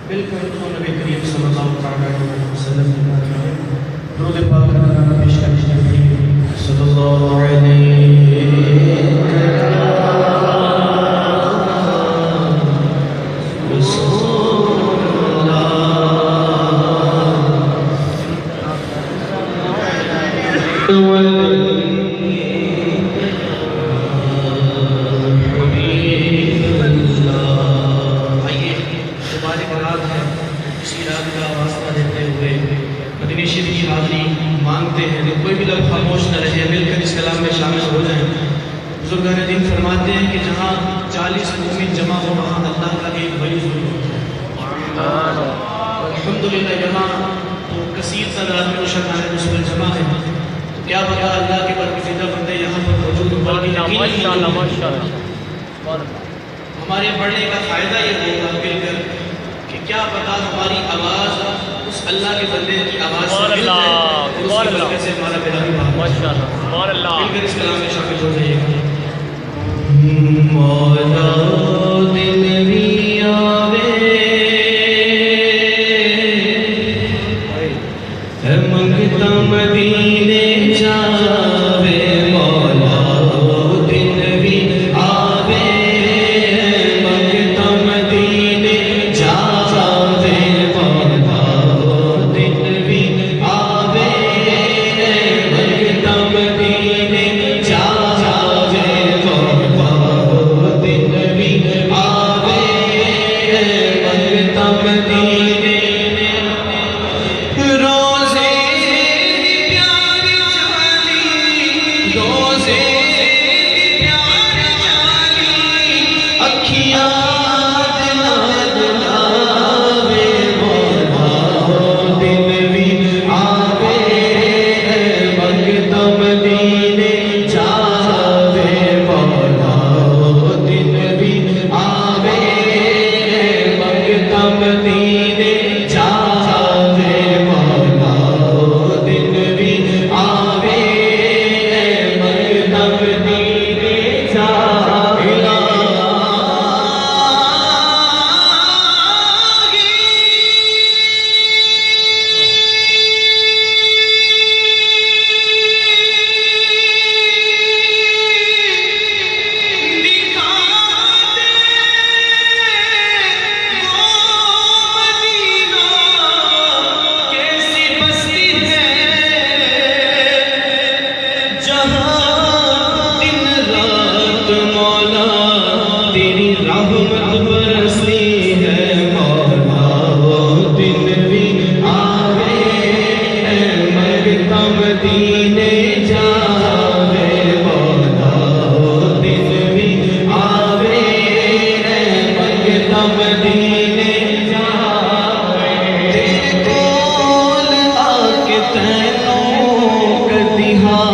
بالکل تو نبی کریم صلی اللہ علیہ وسلم کی بات ہے. درود پاک کا پیش کرتے ہیں صلی اللہ علیہ مانگتے ہیں کہ کوئی بھی لوگ خاموش نہ رہے، مل کر اس کلام میں شامل ہو جائیں. بزرگان دین فرماتے ہیں کہ جہاں 40 مومن جمع ہو وہاں اللہ کا ایک ولی ضرور ہوتا ہے. الحمدللہ یہاں تو کثیر تعداد میں شاگردان رسول جمع ہیں، تو کیا پتہ اللہ کے برگزیدہ بندے یہاں پر موجود ہوں. ہمارے پڑھنے کا فائدہ یہ ہوگا مل کر کہ کیا پتہ ہماری آواز اس اللہ کے بندے کی آواز سے مل جائے اور اس کی برکت سے ہمارا بیداری بات مل کر اس کلام میں شامل ہو جائیے گا. مولا دل بھی آوے منگتا مدینے جاوے. مولا دل بھی آوے منگتا مدینے جاوے. مولا دل بھی آوے منگتا مدینے جاوے. مولا دل بھی آوے منگتا مدینے ہاں